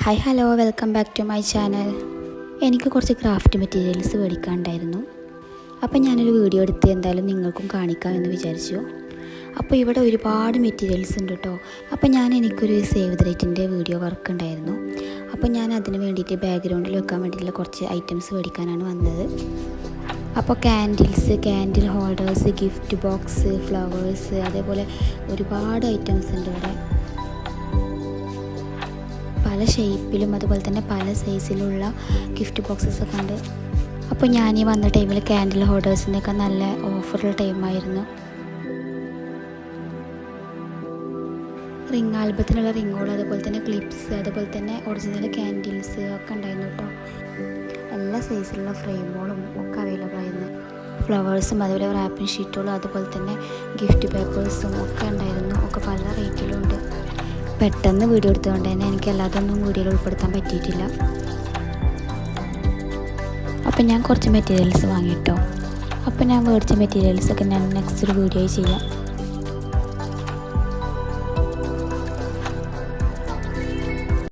Hi hello welcome back to my channel. എനിക്ക് കുറച്ച് craft materials മേടിക്കാനുണ്ടായിരുന്നു. അപ്പോൾ ഞാനൊരു വീഡിയോ എടുത്ത് എന്തായാലും നിങ്ങൾക്കും കാണിക്കാമെന്ന് വിചാരിച്ചു. അപ്പോൾ ഇവിടെ ഒരുപാട് മെറ്റീരിയൽസ് ഉണ്ട് കേട്ടോ. അപ്പോൾ എനിക്കൊരു സേവ് ദ ഡേറ്റിൻ്റെ വീഡിയോ വർക്ക് ഉണ്ടായിരുന്നു. അപ്പോൾ ഞാൻ അതിന് വേണ്ടിയിട്ട് ബാക്ക്ഗ്രൗണ്ടിൽ വെക്കാൻ വേണ്ടിയിട്ടുള്ള കുറച്ച് ഐറ്റംസ് മേടിക്കാനാണ് വന്നത്. അപ്പോൾ candle holders, gift box, flowers, അതേപോലെ ഒരുപാട് ഐറ്റംസ് ഉണ്ട് ഇവിടെ. പല ഷേപ്പിലും അതുപോലെ തന്നെ പല സൈസിലുള്ള ഗിഫ്റ്റ് ബോക്സസ് ഒക്കെ ഉണ്ട്. അപ്പോൾ ഞാൻ ഈ വന്ന ടൈമിൽ ക്യാൻഡിൽ ഹോൾഡേഴ്സിൻ്റെയൊക്കെ നല്ല ഓഫറുള്ള ടൈമായിരുന്നു. റിംഗ് ആൽബത്തിനുള്ള റിങ്ങുകൾ, അതുപോലെ തന്നെ ക്ലിപ്സ്, അതുപോലെ തന്നെ ഒറിജിനൽ ക്യാൻഡിൽസ് ഒക്കെ ഉണ്ടായിരുന്നു കേട്ടോ. എല്ലാ സൈസിലുള്ള ഫ്രെയിമുകളും ഒക്കെ അവൈലബിൾ ആയിരുന്നു. ഫ്ലവേഴ്സും അതുപോലെ റാപ്പിംഗ് ഷീറ്റുകളും അതുപോലെ തന്നെ ഗിഫ്റ്റ് പേപ്പേഴ്സും ഒക്കെ ഉണ്ടായിരുന്നു. ഒക്കെ പല റേറ്റിലും ഉണ്ട്. പെട്ടെന്ന് വീഡിയോ എടുത്തുകൊണ്ട് തന്നെ എനിക്ക് എല്ലാതൊന്നും വീഡിയോയിൽ ഉൾപ്പെടുത്താൻ പറ്റിയിട്ടില്ല. അപ്പം ഞാൻ കുറച്ച് മെറ്റീരിയൽസ് വാങ്ങിയിട്ടോ. അപ്പോൾ ഞാൻ മേടിച്ച മെറ്റീരിയൽസൊക്കെ ഞാൻ നെക്സ്റ്റ് ഒരു വീഡിയോ ചെയ്യാം.